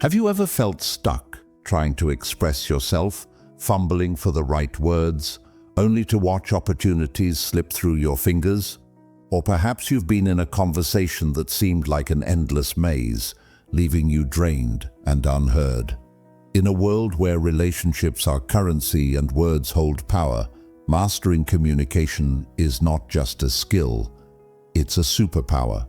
Have you ever felt stuck trying to express yourself, fumbling for the right words, only to watch opportunities slip through your fingers? Or perhaps you've been in a conversation that seemed like an endless maze, leaving you drained and unheard. In a world where relationships are currency and words hold power, mastering communication is not just a skill, it's a superpower.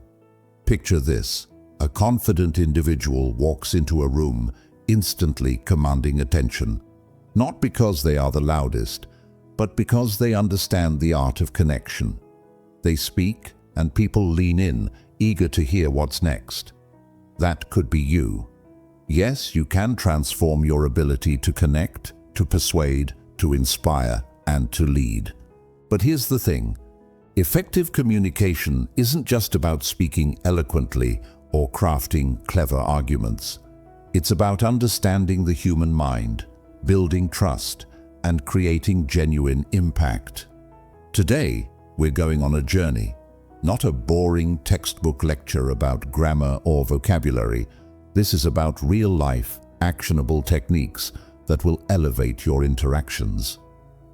Picture this: a confident individual walks into a room, instantly commanding attention, not because they are the loudest, but because they understand the art of connection. They speak, and people lean in, eager to hear what's next. That could be you. Yes, you can transform your ability to connect, to persuade, to inspire, and to lead. But here's the thing: effective communication isn't just about speaking eloquently or crafting clever arguments. It's about understanding the human mind, building trust, and creating genuine impact. Today, we're going on a journey, not a boring textbook lecture about grammar or vocabulary. This is about real-life, actionable techniques that will elevate your interactions.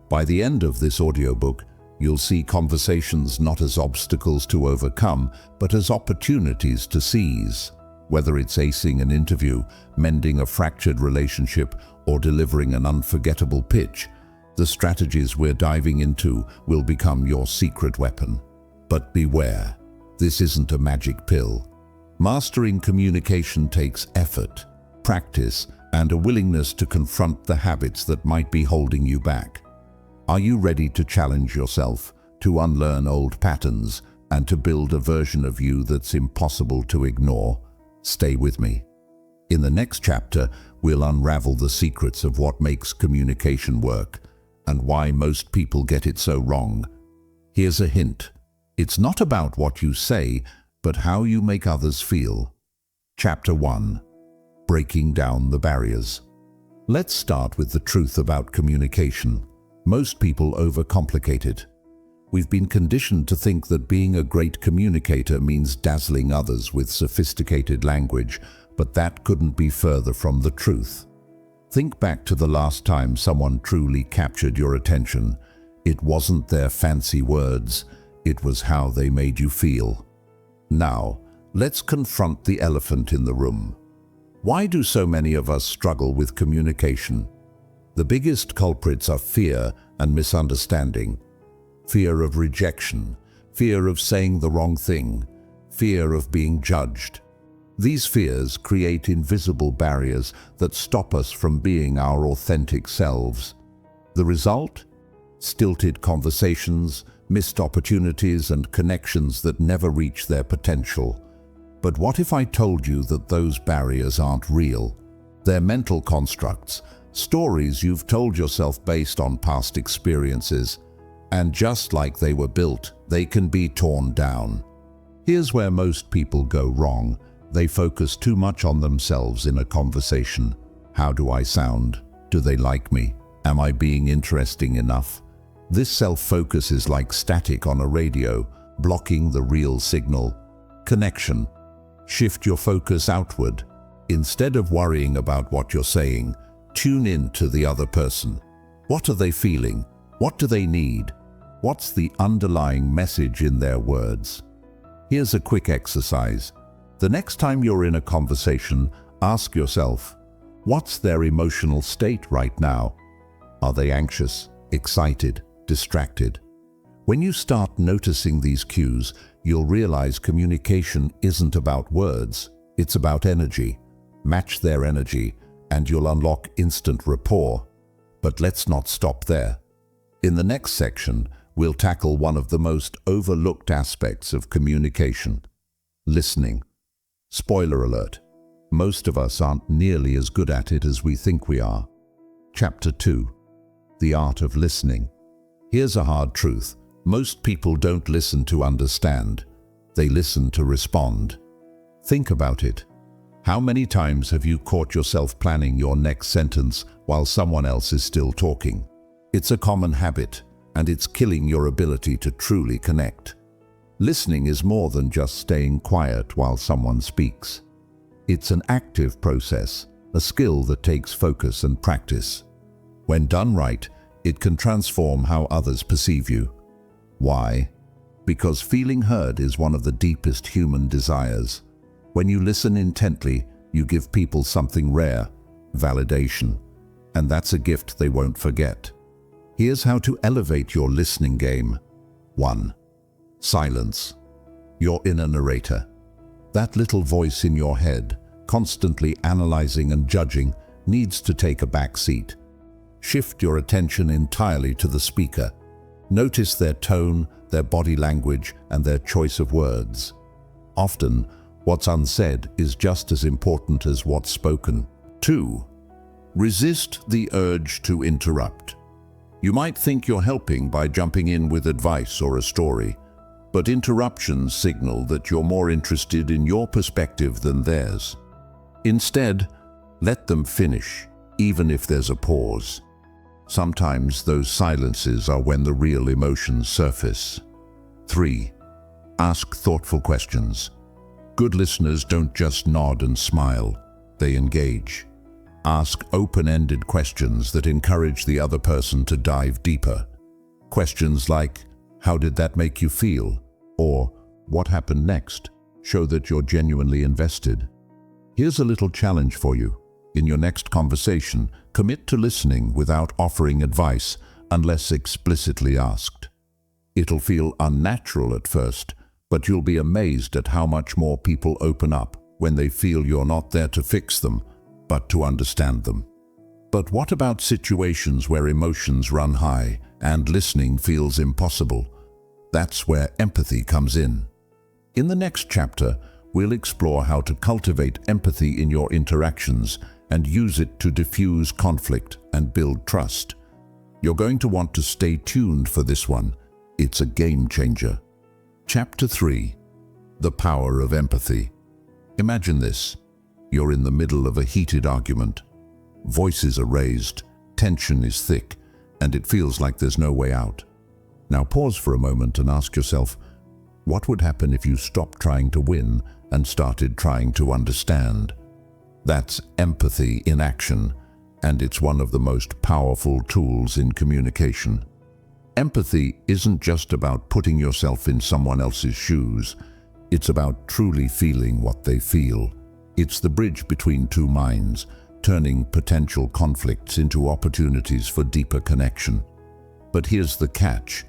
By the end of this audiobook, you'll see conversations not as obstacles to overcome, but as opportunities to seize. Whether it's acing an interview, mending a fractured relationship, or delivering an unforgettable pitch, the strategies we're diving into will become your secret weapon. But beware, this isn't a magic pill. Mastering communication takes effort, practice, and a willingness to confront the habits that might be holding you back. Are you ready to challenge yourself, to unlearn old patterns, and to build a version of you that's impossible to ignore? Stay with me. In the next chapter, we'll unravel the secrets of what makes communication work and why most people get it so wrong. Here's a hint: it's not about what you say, but how you make others feel. Chapter 1: Breaking Down the Barriers. Let's start with the truth about communication. Most people overcomplicate it. We've been conditioned to think that being a great communicator means dazzling others with sophisticated language, but that couldn't be further from the truth. Think back to the last time someone truly captured your attention. It wasn't their fancy words, it was how they made you feel. Now, let's confront the elephant in the room. Why do so many of us struggle with communication? The biggest culprits are fear and misunderstanding. Fear of rejection, fear of saying the wrong thing, fear of being judged. These fears create invisible barriers that stop us from being our authentic selves. The result? Stilted conversations, missed opportunities, and connections that never reach their potential. But what if I told you that those barriers aren't real? They're mental constructs, stories you've told yourself based on past experiences. And just like they were built, they can be torn down. Here's where most people go wrong. They focus too much on themselves in a conversation. How do I sound? Do they like me? Am I being interesting enough? This self-focus is like static on a radio, blocking the real signal. Connection. Shift your focus outward. Instead of worrying about what you're saying, tune in to the other person. What are they feeling? What do they need? What's the underlying message in their words? Here's a quick exercise. The next time you're in a conversation, ask yourself, what's their emotional state right now? Are they anxious, excited, distracted? When you start noticing these cues, you'll realize communication isn't about words, it's about energy. Match their energy, and you'll unlock instant rapport. But let's not stop there. In the next section, we'll tackle one of the most overlooked aspects of communication: listening. Spoiler alert, most of us aren't nearly as good at it as we think we are. Chapter 2: The Art of Listening. Here's a hard truth: most people don't listen to understand, they listen to respond. Think about it. How many times have you caught yourself planning your next sentence while someone else is still talking? It's a common habit, and it's killing your ability to truly connect. Listening is more than just staying quiet while someone speaks. It's an active process, a skill that takes focus and practice. When done right, it can transform how others perceive you. Why? Because feeling heard is one of the deepest human desires. When you listen intently, you give people something rare, validation, and that's a gift they won't forget. Here's how to elevate your listening game. 1. Silence. Your inner narrator. That little voice in your head, constantly analyzing and judging, needs to take a back seat. Shift your attention entirely to the speaker. Notice their tone, their body language, and their choice of words. Often, what's unsaid is just as important as what's spoken. 2. Resist the urge to interrupt. You might think you're helping by jumping in with advice or a story, but interruptions signal that you're more interested in your perspective than theirs. Instead, let them finish, even if there's a pause. Sometimes those silences are when the real emotions surface. 3. Ask thoughtful questions. Good listeners don't just nod and smile, they engage. Ask open-ended questions that encourage the other person to dive deeper. Questions like, "How did that make you feel?" or "What happened next?" show that you're genuinely invested. Here's a little challenge for you. In your next conversation, commit to listening without offering advice unless explicitly asked. It'll feel unnatural at first, but you'll be amazed at how much more people open up when they feel you're not there to fix them, but to understand them. But what about situations where emotions run high and listening feels impossible? That's where empathy comes in. In the next chapter, we'll explore how to cultivate empathy in your interactions and use it to diffuse conflict and build trust. You're going to want to stay tuned for this one. It's a game changer. Chapter 3. The Power of Empathy. Imagine this. You're in the middle of a heated argument. Voices are raised, tension is thick, and it feels like there's no way out. Now pause for a moment and ask yourself, what would happen if you stopped trying to win and started trying to understand? That's empathy in action, and it's one of the most powerful tools in communication. Empathy isn't just about putting yourself in someone else's shoes. It's about truly feeling what they feel. It's the bridge between two minds, turning potential conflicts into opportunities for deeper connection. But here's the catch.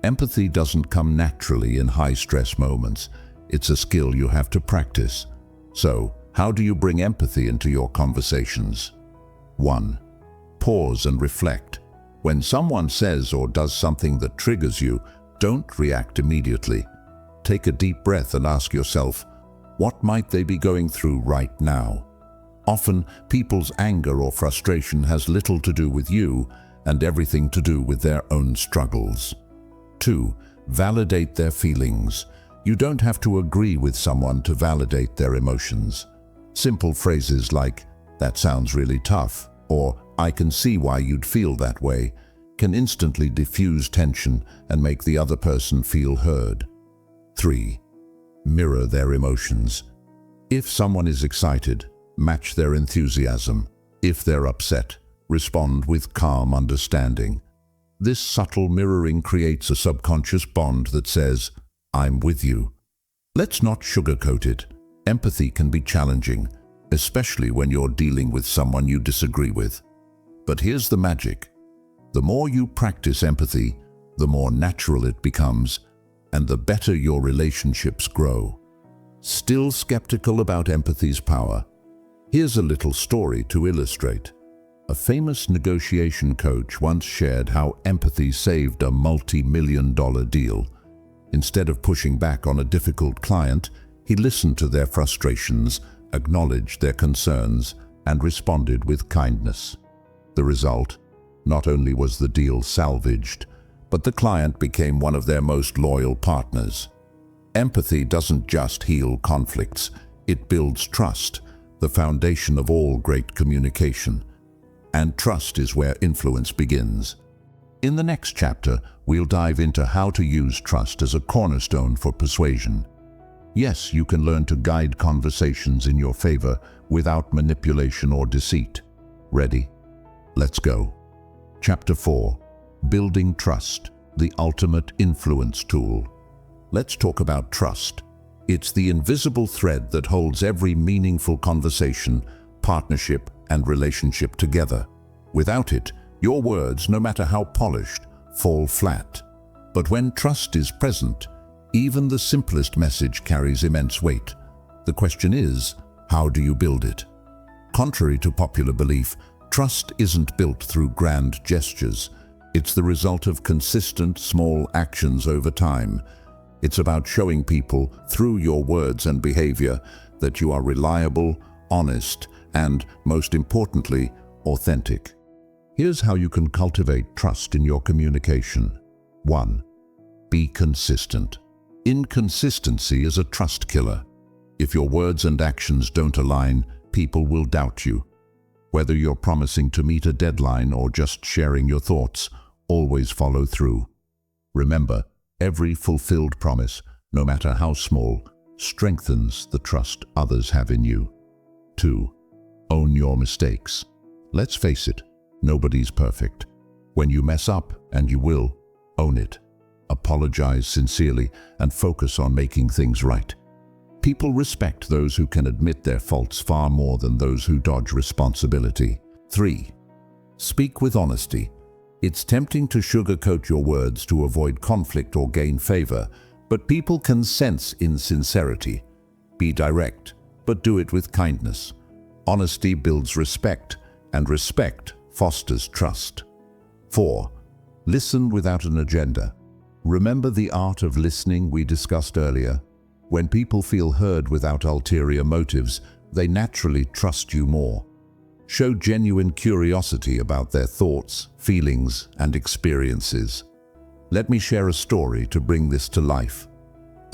Empathy doesn't come naturally in high-stress moments. It's a skill you have to practice. So, how do you bring empathy into your conversations? 1. Pause and reflect. When someone says or does something that triggers you, don't react immediately. Take a deep breath and ask yourself, what might they be going through right now? Often, people's anger or frustration has little to do with you and everything to do with their own struggles. 2. Validate their feelings. You don't have to agree with someone to validate their emotions. Simple phrases like, "That sounds really tough," or "I can see why you'd feel that way," can instantly diffuse tension and make the other person feel heard. 3. Mirror their emotions. If someone is excited, match their enthusiasm. If they're upset, respond with calm understanding. This subtle mirroring creates a subconscious bond that says, "I'm with you." Let's not sugarcoat it. Empathy can be challenging, especially when you're dealing with someone you disagree with. But here's the magic. The more you practice empathy, the more natural it becomes, and the better your relationships grow. Still skeptical about empathy's power? Here's a little story to illustrate. A famous negotiation coach once shared how empathy saved a multi-million-dollar deal. Instead of pushing back on a difficult client, he listened to their frustrations, acknowledged their concerns, and responded with kindness. The result? Not only was the deal salvaged, but the client became one of their most loyal partners. Empathy doesn't just heal conflicts, it builds trust, the foundation of all great communication. And trust is where influence begins. In the next chapter, we'll dive into how to use trust as a cornerstone for persuasion. Yes, you can learn to guide conversations in your favor without manipulation or deceit. Ready? Let's go. Chapter 4. Building Trust, the ultimate influence tool. Let's talk about trust. It's the invisible thread that holds every meaningful conversation, partnership, and relationship together. Without it, your words, no matter how polished, fall flat. But when trust is present, even the simplest message carries immense weight. The question is, how do you build it? Contrary to popular belief, trust isn't built through grand gestures. It's the result of consistent, small actions over time. It's about showing people, through your words and behavior, that you are reliable, honest, and, most importantly, authentic. Here's how you can cultivate trust in your communication. 1. Be consistent. Inconsistency is a trust killer. If your words and actions don't align, people will doubt you. Whether you're promising to meet a deadline or just sharing your thoughts, always follow through. Remember, every fulfilled promise, no matter how small, strengthens the trust others have in you. 2. Own your mistakes. Let's face it, nobody's perfect. When you mess up, and you will, own it. Apologize sincerely and focus on making things right. People respect those who can admit their faults far more than those who dodge responsibility. 3. Speak with honesty. It's tempting to sugarcoat your words to avoid conflict or gain favor, but people can sense insincerity. Be direct, but do it with kindness. Honesty builds respect, and respect fosters trust. 4. Listen without an agenda. Remember the art of listening we discussed earlier? When people feel heard without ulterior motives, they naturally trust you more. Show genuine curiosity about their thoughts, feelings, and experiences. Let me share a story to bring this to life.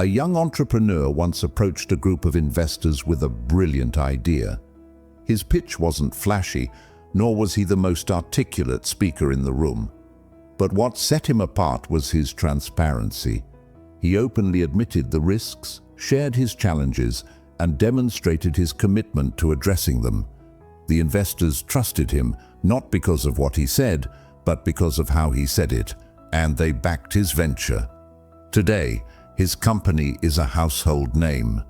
A young entrepreneur once approached a group of investors with a brilliant idea. His pitch wasn't flashy, nor was he the most articulate speaker in the room. But what set him apart was his transparency. He openly admitted the risks, shared his challenges, and demonstrated his commitment to addressing them. The investors trusted him, not because of what he said, but because of how he said it, and they backed his venture. Today, his company is a household name.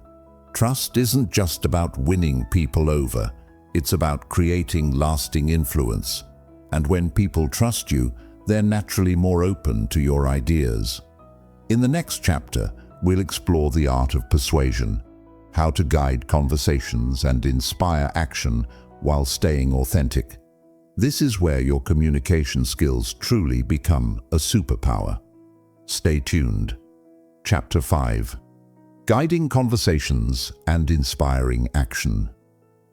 Trust isn't just about winning people over. It's about creating lasting influence. And when people trust you, they're naturally more open to your ideas. In the next chapter, we'll explore the art of persuasion, how to guide conversations and inspire action while staying authentic. This is where your communication skills truly become a superpower. Stay tuned. Chapter 5. Guiding conversations and inspiring action.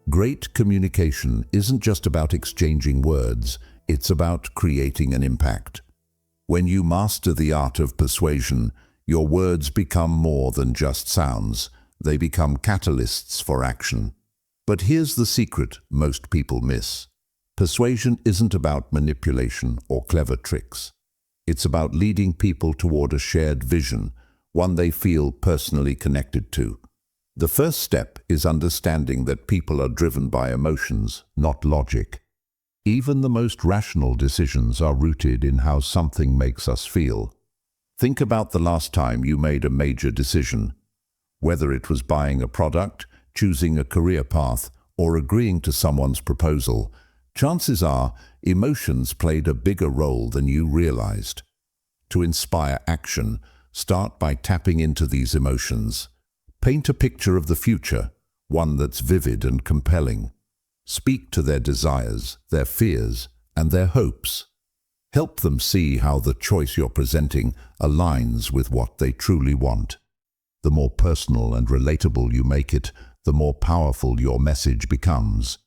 Great communication isn't just about exchanging words, it's about creating an impact. When you master the art of persuasion, your words become more than just sounds. They become catalysts for action. But here's the secret most people miss. Persuasion isn't about manipulation or clever tricks. It's about leading people toward a shared vision, one they feel personally connected to. The first step is understanding that people are driven by emotions, not logic. Even the most rational decisions are rooted in how something makes us feel. Think about the last time you made a major decision. Whether it was buying a product, choosing a career path, or agreeing to someone's proposal, chances are emotions played a bigger role than you realized. To inspire action, start by tapping into these emotions. Paint a picture of the future, one that's vivid and compelling. Speak to their desires, their fears, and their hopes. Help them see how the choice you're presenting aligns with what they truly want. The more personal and relatable you make it, the more powerful your message becomes.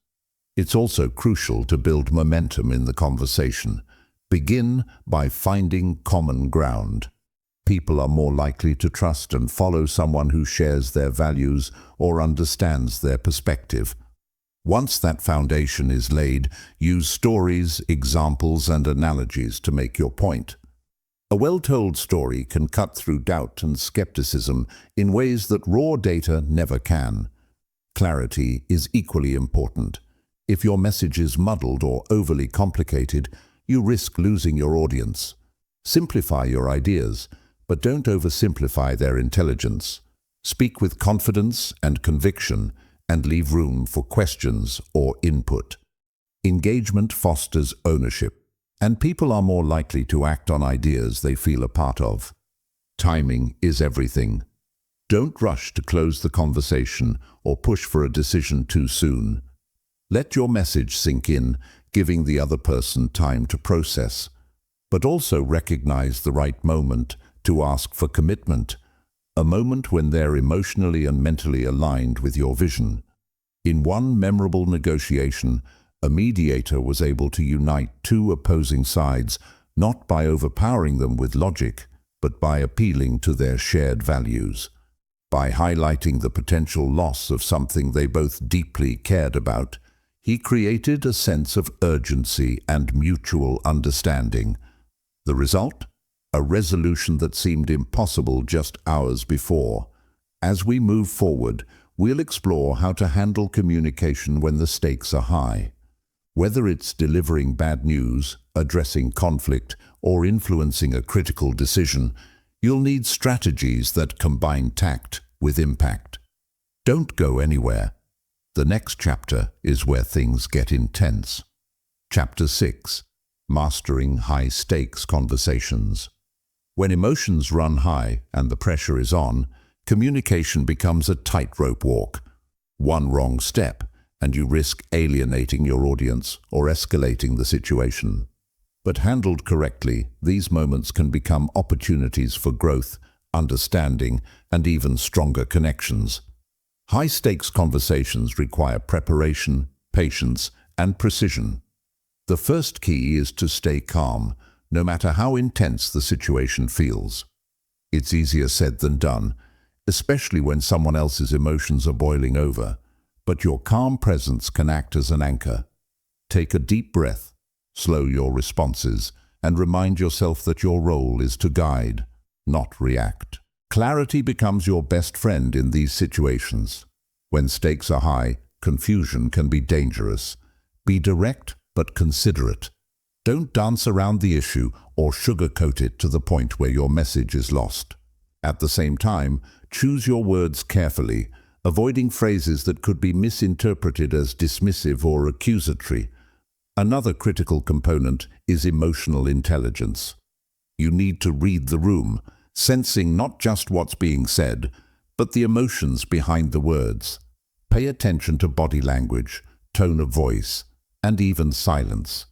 It's also crucial to build momentum in the conversation. Begin by finding common ground. People are more likely to trust and follow someone who shares their values or understands their perspective. Once that foundation is laid, use stories, examples, and analogies to make your point. A well-told story can cut through doubt and skepticism in ways that raw data never can. Clarity is equally important. If your message is muddled or overly complicated, you risk losing your audience. Simplify your ideas, but don't oversimplify their intelligence. Speak with confidence and conviction, and leave room for questions or input. Engagement fosters ownership, and people are more likely to act on ideas they feel a part of. Timing is everything. Don't rush to close the conversation or push for a decision too soon. Let your message sink in, giving the other person time to process, but also recognize the right moment to ask for commitment, a moment when they're emotionally and mentally aligned with your vision. In one memorable negotiation, a mediator was able to unite two opposing sides, not by overpowering them with logic, but by appealing to their shared values. By highlighting the potential loss of something they both deeply cared about, he created a sense of urgency and mutual understanding. The result? A resolution that seemed impossible just hours before. As we move forward, we'll explore how to handle communication when the stakes are high. Whether it's delivering bad news, addressing conflict, or influencing a critical decision, you'll need strategies that combine tact with impact. Don't go anywhere. The next chapter is where things get intense. Chapter 6. Mastering High-Stakes Conversations. When emotions run high and the pressure is on, communication becomes a tightrope walk. One wrong step, and you risk alienating your audience or escalating the situation. But handled correctly, these moments can become opportunities for growth, understanding, and even stronger connections. High-stakes conversations require preparation, patience, and precision. The first key is to stay calm, no matter how intense the situation feels. It's easier said than done, especially when someone else's emotions are boiling over. But your calm presence can act as an anchor. Take a deep breath, slow your responses, and remind yourself that your role is to guide, not react. Clarity becomes your best friend in these situations. When stakes are high, confusion can be dangerous. Be direct but considerate. Don't dance around the issue or sugarcoat it to the point where your message is lost. At the same time, choose your words carefully, avoiding phrases that could be misinterpreted as dismissive or accusatory. Another critical component is emotional intelligence. You need to read the room, sensing not just what's being said, but the emotions behind the words. Pay attention to body language, tone of voice, and even silence.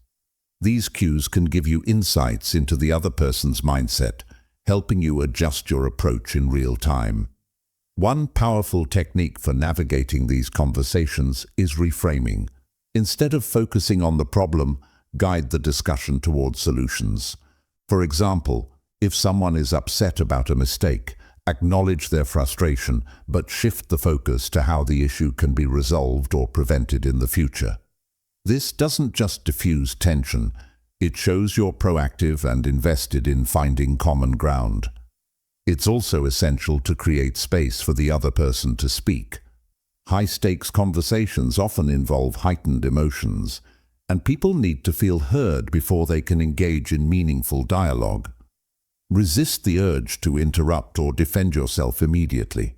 These cues can give you insights into the other person's mindset, helping you adjust your approach in real time. One powerful technique for navigating these conversations is reframing. Instead of focusing on the problem, guide the discussion towards solutions. For example, if someone is upset about a mistake, acknowledge their frustration, but shift the focus to how the issue can be resolved or prevented in the future. This doesn't just diffuse tension, it shows you're proactive and invested in finding common ground. It's also essential to create space for the other person to speak. High-stakes conversations often involve heightened emotions, and people need to feel heard before they can engage in meaningful dialogue. Resist the urge to interrupt or defend yourself immediately.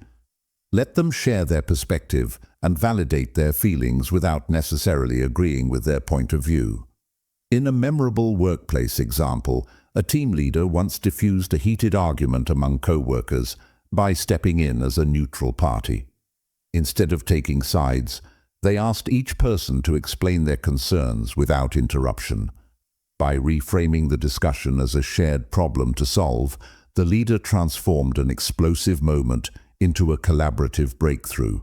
Let them share their perspective and validate their feelings without necessarily agreeing with their point of view. In a memorable workplace example, a team leader once diffused a heated argument among co-workers by stepping in as a neutral party. Instead of taking sides, they asked each person to explain their concerns without interruption. By reframing the discussion as a shared problem to solve, the leader transformed an explosive moment into a collaborative breakthrough.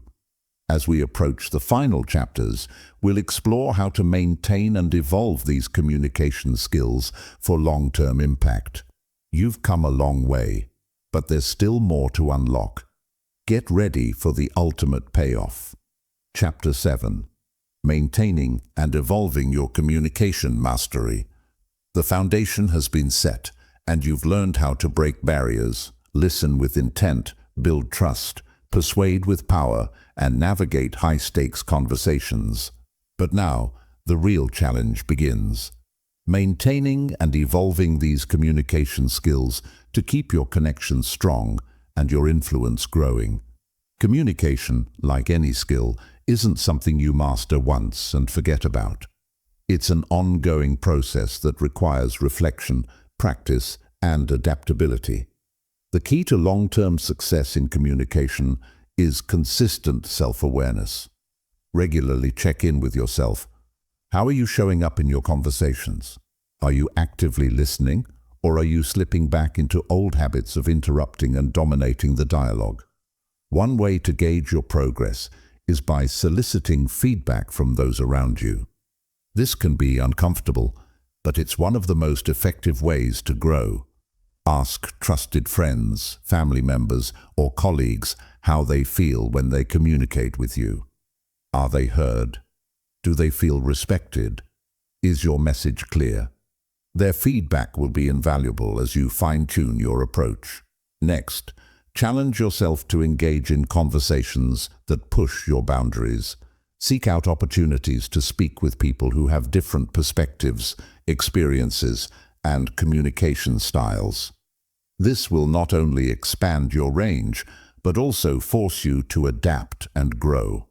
As we approach the final chapters, we'll explore how to maintain and evolve these communication skills for long-term impact. You've come a long way, but there's still more to unlock. Get ready for the ultimate payoff. Chapter 7. Maintaining and evolving your communication mastery. The foundation has been set, and you've learned how to break barriers, listen with intent, build trust, persuade with power, and navigate high-stakes conversations. But now, the real challenge begins. Maintaining and evolving these communication skills to keep your connections strong and your influence growing. Communication, like any skill, isn't something you master once and forget about. It's an ongoing process that requires reflection, practice, and adaptability. The key to long-term success in communication is consistent self-awareness. Regularly check in with yourself. How are you showing up in your conversations? Are you actively listening, or are you slipping back into old habits of interrupting and dominating the dialogue? One way to gauge your progress is by soliciting feedback from those around you. This can be uncomfortable, but it's one of the most effective ways to grow. Ask trusted friends, family members, or colleagues how they feel when they communicate with you. Are they heard? Do they feel respected? Is your message clear? Their feedback will be invaluable as you fine-tune your approach. Next, challenge yourself to engage in conversations that push your boundaries. Seek out opportunities to speak with people who have different perspectives, experiences, and communication styles. This will not only expand your range, but also force you to adapt and grow.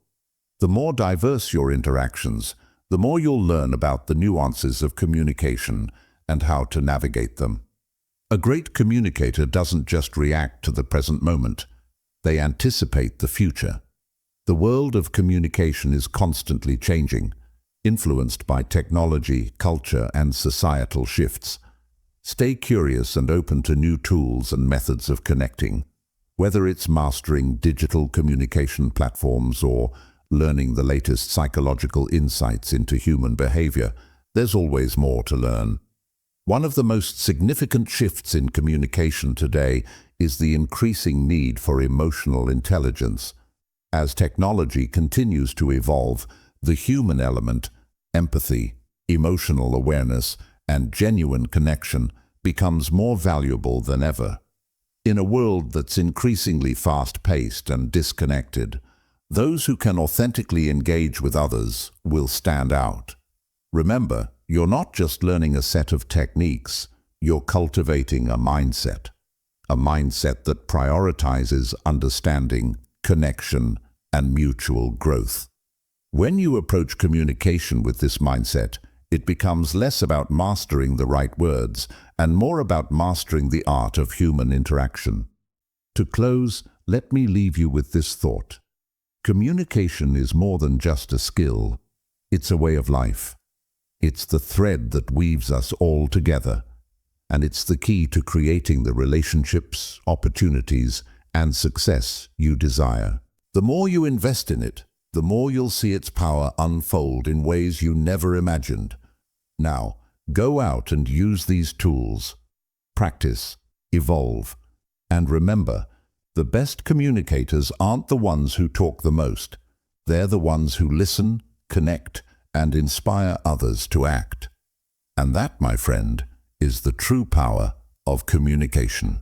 The more diverse your interactions, the more you'll learn about the nuances of communication and how to navigate them. A great communicator doesn't just react to the present moment. They anticipate the future. The world of communication is constantly changing, influenced by technology, culture, and societal shifts. Stay curious and open to new tools and methods of connecting. Whether it's mastering digital communication platforms or learning the latest psychological insights into human behavior, there's always more to learn. One of the most significant shifts in communication today is the increasing need for emotional intelligence. As technology continues to evolve, the human element, empathy, emotional awareness, and genuine connection becomes more valuable than ever. In a world that's increasingly fast-paced and disconnected, those who can authentically engage with others will stand out. Remember, you're not just learning a set of techniques, you're cultivating a mindset that prioritizes understanding, connection, and mutual growth. When you approach communication with this mindset, it becomes less about mastering the right words and more about mastering the art of human interaction. To close, let me leave you with this thought. Communication is more than just a skill. It's a way of life. It's the thread that weaves us all together, and it's the key to creating the relationships, opportunities, and success you desire. The more you invest in it, the more you'll see its power unfold in ways you never imagined. Now, go out and use these tools. Practice, evolve, and remember, the best communicators aren't the ones who talk the most. They're the ones who listen, connect, and inspire others to act. And that, my friend, is the true power of communication.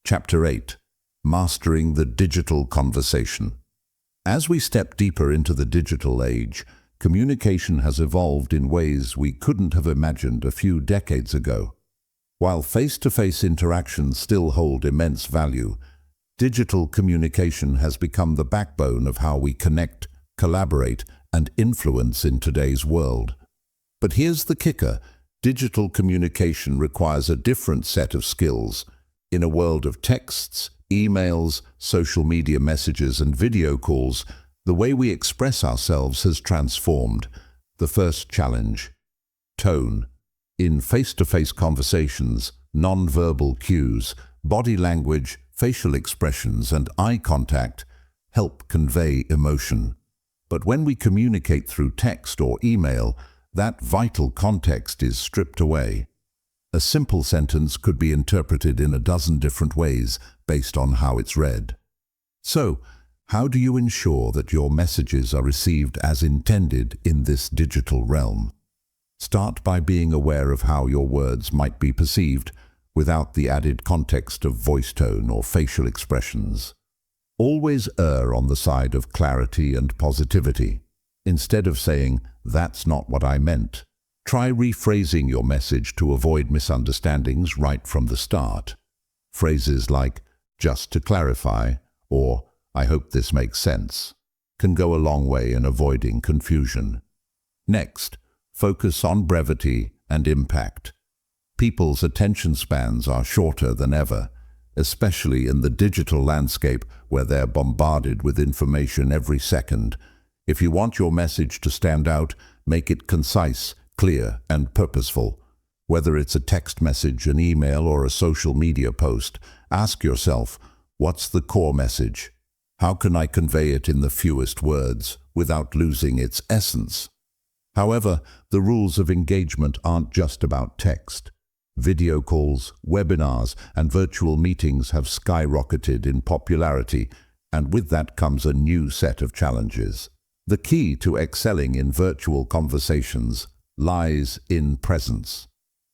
Chapter 8. Mastering the Digital Conversation. As we step deeper into the digital age, communication has evolved in ways we couldn't have imagined a few decades ago. While face-to-face interactions still hold immense value, digital communication has become the backbone of how we connect, collaborate, and influence in today's world. But here's the kicker: digital communication requires a different set of skills. In a world of texts, emails, social media messages, and video calls, the way we express ourselves has transformed. The first challenge: tone. In face-to-face conversations, non-verbal cues, body language, facial expressions, and eye contact help convey emotion. But when we communicate through text or email, that vital context is stripped away. A simple sentence could be interpreted in a dozen different ways based on how it's read. So, how do you ensure that your messages are received as intended in this digital realm? Start by being aware of how your words might be perceived. without the added context of voice tone or facial expressions. Always err on the side of clarity and positivity. Instead of saying, "That's not what I meant," try rephrasing your message to avoid misunderstandings right from the start. Phrases like, "just to clarify," or "I hope this makes sense," can go a long way in avoiding confusion. Next, focus on brevity and impact. People's attention spans are shorter than ever, especially in the digital landscape where they're bombarded with information every second. If you want your message to stand out, make it concise, clear, and purposeful. Whether it's a text message, an email, or a social media post, ask yourself, what's the core message? How can I convey it in the fewest words without losing its essence? However, the rules of engagement aren't just about text. Video calls, webinars, and virtual meetings have skyrocketed in popularity, and with that comes a new set of challenges. The key to excelling in virtual conversations lies in presence.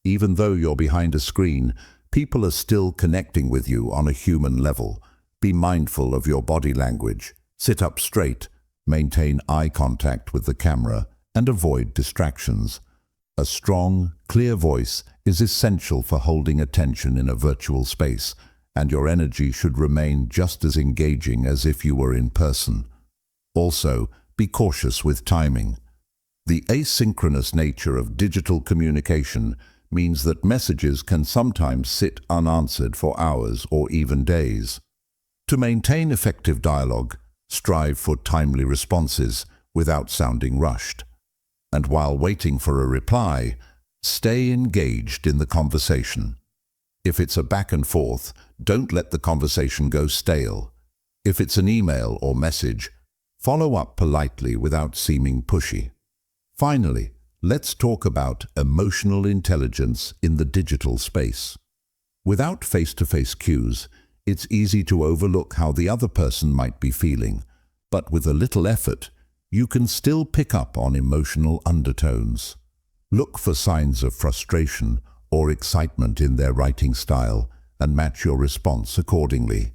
Even though you're behind a screen, people are still connecting with you on a human level. Be mindful of your body language. Sit up straight, maintain eye contact with the camera, and avoid distractions. A strong, clear voice is essential for holding attention in a virtual space, and your energy should remain just as engaging as if you were in person. Also, be cautious with timing. The asynchronous nature of digital communication means that messages can sometimes sit unanswered for hours or even days. To maintain effective dialogue, strive for timely responses without sounding rushed. And while waiting for a reply, stay engaged in the conversation. If it's a back and forth, don't let the conversation go stale. If it's an email or message, follow up politely without seeming pushy. Finally, let's talk about emotional intelligence in the digital space. Without face-to-face cues, it's easy to overlook how the other person might be feeling, but with a little effort, you can still pick up on emotional undertones. Look for signs of frustration or excitement in their writing style and match your response accordingly.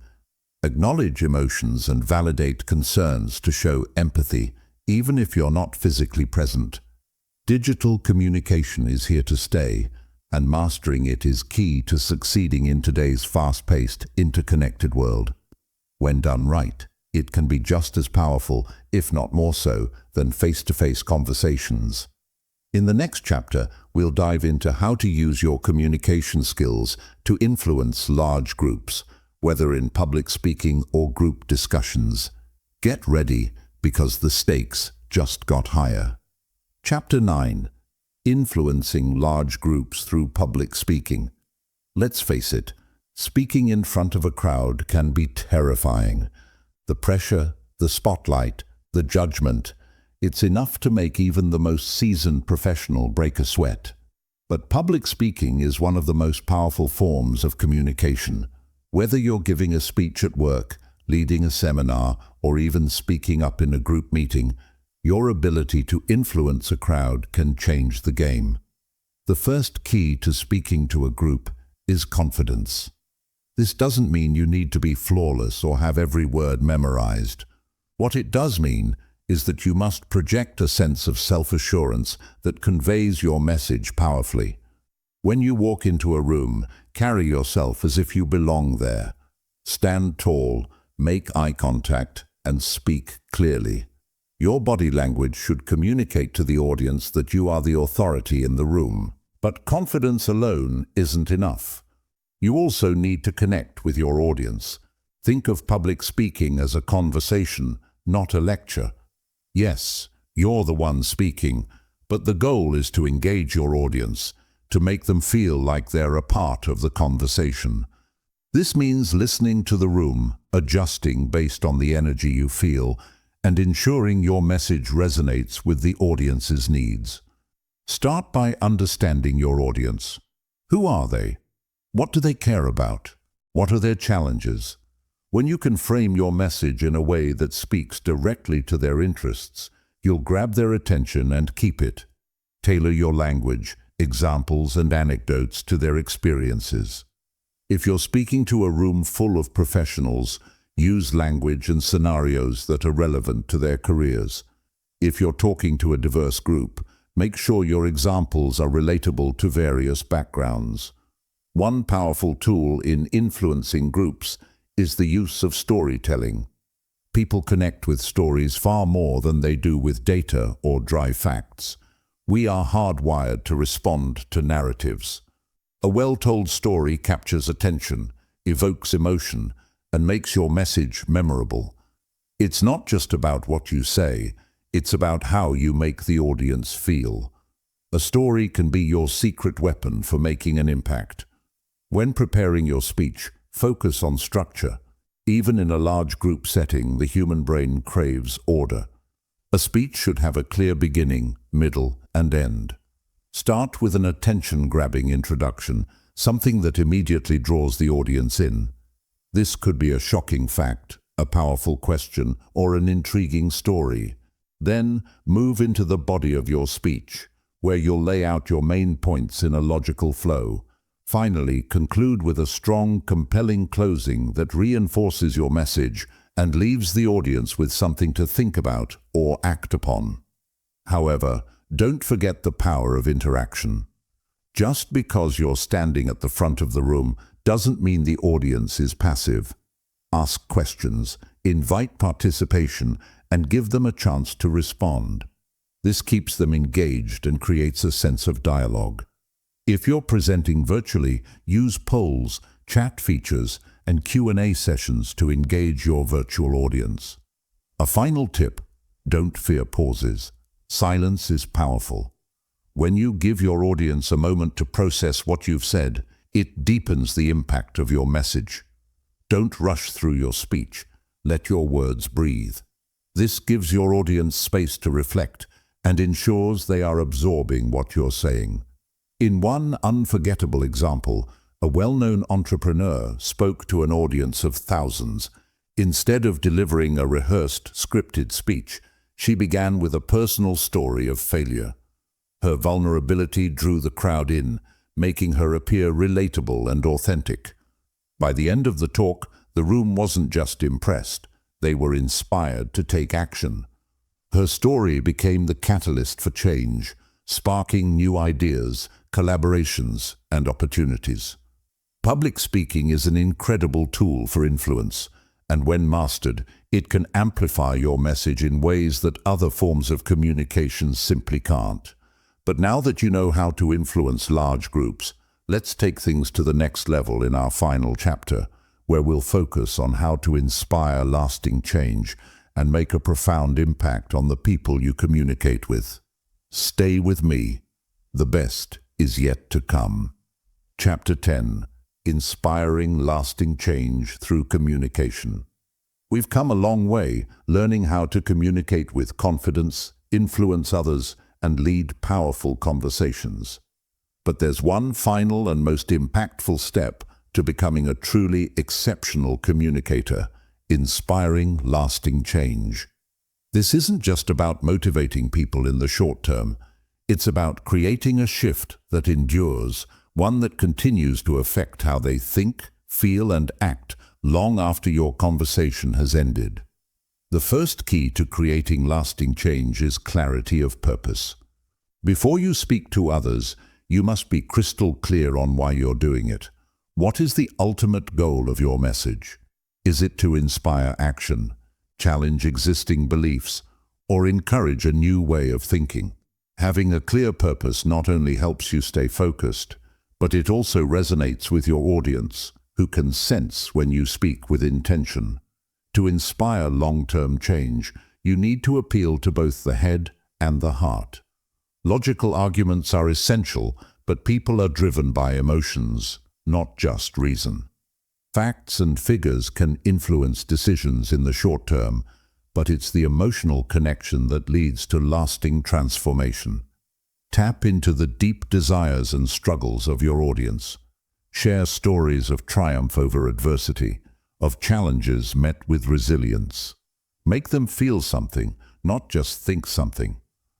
Acknowledge emotions and validate concerns to show empathy, even if you're not physically present. Digital communication is here to stay, and mastering it is key to succeeding in today's fast-paced, interconnected world. When done right, it can be just as powerful, if not more so, than face-to-face conversations. In the next chapter, we'll dive into how to use your communication skills to influence large groups, whether in public speaking or group discussions. Get ready, because the stakes just got higher. Chapter 9. Influencing large groups through public speaking. Let's face it, speaking in front of a crowd can be terrifying. The pressure, the spotlight, the judgment, it's enough to make even the most seasoned professional break a sweat. But public speaking is one of the most powerful forms of communication. Whether you're giving a speech at work, leading a seminar, or even speaking up in a group meeting, your ability to influence a crowd can change the game. The first key to speaking to a group is confidence. This doesn't mean you need to be flawless or have every word memorized. What it does mean is that you must project a sense of self-assurance that conveys your message powerfully. When you walk into a room, carry yourself as if you belong there. Stand tall, make eye contact, and speak clearly. Your body language should communicate to the audience that you are the authority in the room. But confidence alone isn't enough. You also need to connect with your audience. Think of public speaking as a conversation, not a lecture. Yes, you're the one speaking, but the goal is to engage your audience, to make them feel like they're a part of the conversation. This means listening to the room, adjusting based on the energy you feel, and ensuring your message resonates with the audience's needs. Start by understanding your audience. Who are they? What do they care about? What are their challenges? When you can frame your message in a way that speaks directly to their interests, you'll grab their attention and keep it. Tailor your language, examples, and anecdotes to their experiences. If you're speaking to a room full of professionals, use language and scenarios that are relevant to their careers. If you're talking to a diverse group, make sure your examples are relatable to various backgrounds. One powerful tool in influencing groups is the use of storytelling. People connect with stories far more than they do with data or dry facts. We are hardwired to respond to narratives. A well-told story captures attention, evokes emotion, and makes your message memorable. It's not just about what you say, it's about how you make the audience feel. A story can be your secret weapon for making an impact. When preparing your speech, focus on structure. Even in a large group setting, the human brain craves order. A speech should have a clear beginning, middle, and end. Start with an attention-grabbing introduction, something that immediately draws the audience in. This could be a shocking fact, a powerful question, or an intriguing story. Then move into the body of your speech, where you'll lay out your main points in a logical flow. Finally, conclude with a strong, compelling closing that reinforces your message and leaves the audience with something to think about or act upon. However, don't forget the power of interaction. Just because you're standing at the front of the room doesn't mean the audience is passive. Ask questions, invite participation, and give them a chance to respond. This keeps them engaged and creates a sense of dialogue. If you're presenting virtually, use polls, chat features, and Q&A sessions to engage your virtual audience. A final tip: don't fear pauses. Silence is powerful. When you give your audience a moment to process what you've said, it deepens the impact of your message. Don't rush through your speech. Let your words breathe. This gives your audience space to reflect and ensures they are absorbing what you're saying. In one unforgettable example, a well-known entrepreneur spoke to an audience of thousands. Instead of delivering a rehearsed, scripted speech, she began with a personal story of failure. Her vulnerability drew the crowd in, making her appear relatable and authentic. By the end of the talk, the room wasn't just impressed, they were inspired to take action. Her story became the catalyst for change, sparking new ideas, collaborations, and opportunities. Public speaking is an incredible tool for influence, and when mastered, it can amplify your message in ways that other forms of communication simply can't. But now that you know how to influence large groups, let's take things to the next level in our final chapter, where we'll focus on how to inspire lasting change and make a profound impact on the people you communicate with. Stay with me. The best is yet to come. Chapter 10: Inspiring Lasting Change Through Communication. We've come a long way learning how to communicate with confidence, influence others, and lead powerful conversations. But there's one final and most impactful step to becoming a truly exceptional communicator: inspiring lasting change. This isn't just about motivating people in the short term. It's about creating a shift that endures, one that continues to affect how they think, feel, and act long after your conversation has ended. The first key to creating lasting change is clarity of purpose. Before you speak to others, you must be crystal clear on why you're doing it. What is the ultimate goal of your message? Is it to inspire action, challenge existing beliefs, or encourage a new way of thinking? Having a clear purpose not only helps you stay focused, but it also resonates with your audience, who can sense when you speak with intention. To inspire long-term change, you need to appeal to both the head and the heart. Logical arguments are essential, but people are driven by emotions, not just reason. Facts and figures can influence decisions in the short term, but it's the emotional connection that leads to lasting transformation. Tap into the deep desires and struggles of your audience. Share stories of triumph over adversity, of challenges met with resilience. Make them feel something, not just think something.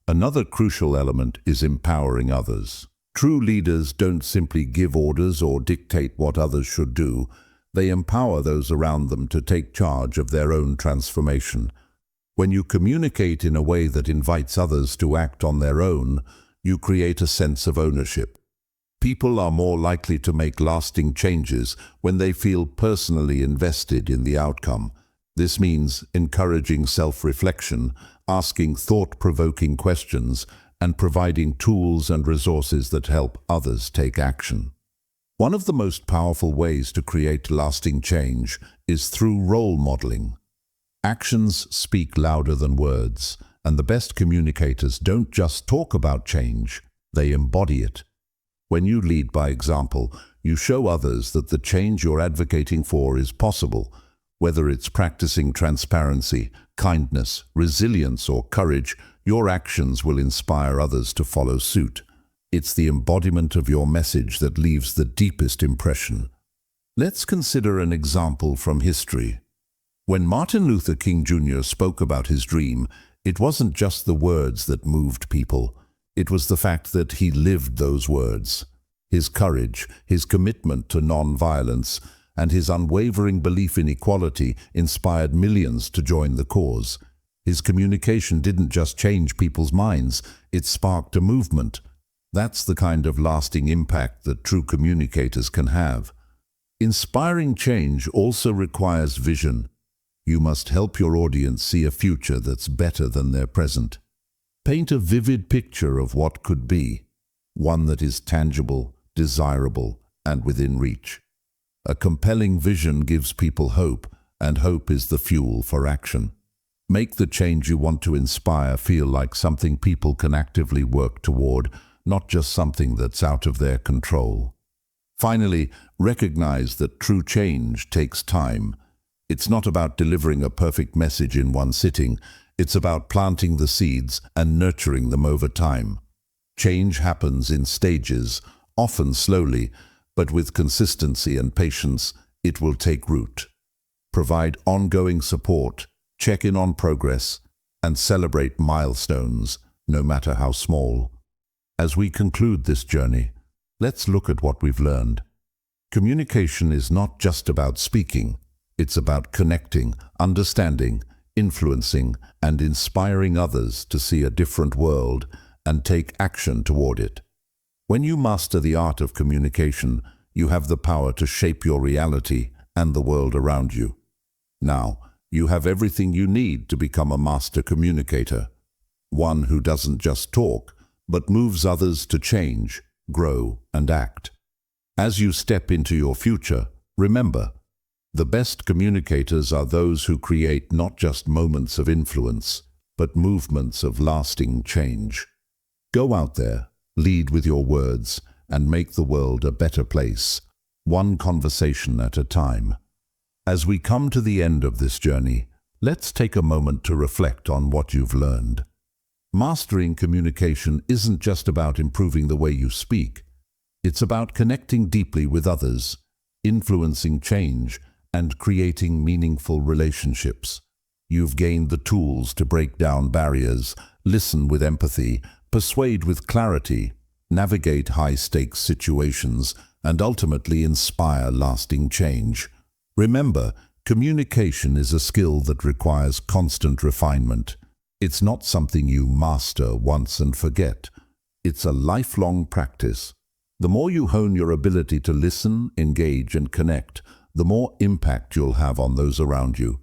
Another crucial element is empowering others. True leaders don't simply give orders or dictate what others should do. They empower those around them to take charge of their own transformation. When you communicate in a way that invites others to act on their own, you create a sense of ownership. People are more likely to make lasting changes when they feel personally invested in the outcome. This means encouraging self-reflection, asking thought-provoking questions, and providing tools and resources that help others take action. One of the most powerful ways to create lasting change is through role modeling. Actions speak louder than words, and the best communicators don't just talk about change, they embody it. When you lead by example, you show others that the change you're advocating for is possible. Whether it's practicing transparency, kindness, resilience, or courage, your actions will inspire others to follow suit. It's the embodiment of your message that leaves the deepest impression. Let's consider an example from history. When Martin Luther King Jr. spoke about his dream, it wasn't just the words that moved people. It was the fact that he lived those words. His courage, his commitment to non-violence, and his unwavering belief in equality inspired millions to join the cause. His communication didn't just change people's minds, it sparked a movement. That's the kind of lasting impact that true communicators can have. Inspiring change also requires vision. You must help your audience see a future that's better than their present. Paint a vivid picture of what could be, one that is tangible, desirable, and within reach. A compelling vision gives people hope, and hope is the fuel for action. Make the change you want to inspire feel like something people can actively work toward, not just something that's out of their control. Finally, recognize that true change takes time. It's not about delivering a perfect message in one sitting. It's about planting the seeds and nurturing them over time. Change happens in stages, often slowly, but with consistency and patience, it will take root. Provide ongoing support, check in on progress, and celebrate milestones, no matter how small. As we conclude this journey, let's look at what we've learned. Communication is not just about speaking. It's about connecting, understanding, influencing, and inspiring others to see a different world and take action toward it. When you master the art of communication, you have the power to shape your reality and the world around you. Now, you have everything you need to become a master communicator, one who doesn't just talk, but moves others to change, grow, and act. As you step into your future, remember, the best communicators are those who create not just moments of influence, but movements of lasting change. Go out there, lead with your words, and make the world a better place, one conversation at a time. As we come to the end of this journey, let's take a moment to reflect on what you've learned. Mastering communication isn't just about improving the way you speak. It's about connecting deeply with others, influencing change, and creating meaningful relationships. You've gained the tools to break down barriers, listen with empathy, persuade with clarity, navigate high-stakes situations, and ultimately inspire lasting change. Remember, communication is a skill that requires constant refinement. It's not something you master once and forget. It's a lifelong practice. The more you hone your ability to listen, engage, and connect, the more impact you'll have on those around you.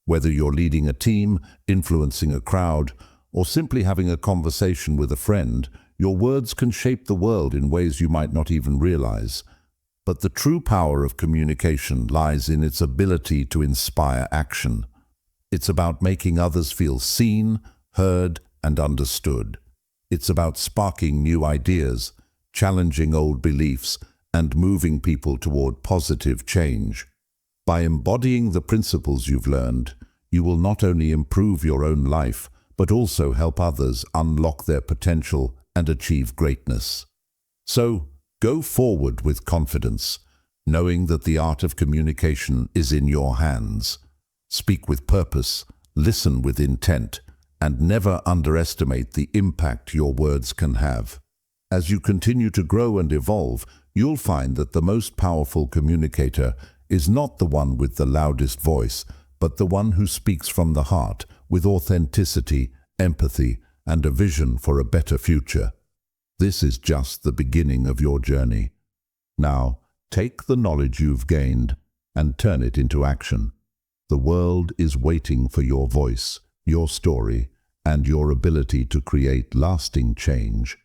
Whether you're leading a team, influencing a crowd, or simply having a conversation with a friend, your words can shape the world in ways you might not even realize. But the true power of communication lies in its ability to inspire action. It's about making others feel seen, heard, and understood. It's about sparking new ideas, challenging old beliefs, and moving people toward positive change. By embodying the principles you've learned, you will not only improve your own life, but also help others unlock their potential and achieve greatness. So, go forward with confidence, knowing that the art of communication is in your hands. Speak with purpose, listen with intent, and never underestimate the impact your words can have. As you continue to grow and evolve, you'll find that the most powerful communicator is not the one with the loudest voice, but the one who speaks from the heart with authenticity, empathy, and a vision for a better future. This is just the beginning of your journey. Now, take the knowledge you've gained and turn it into action. The world is waiting for your voice, your story, and your ability to create lasting change.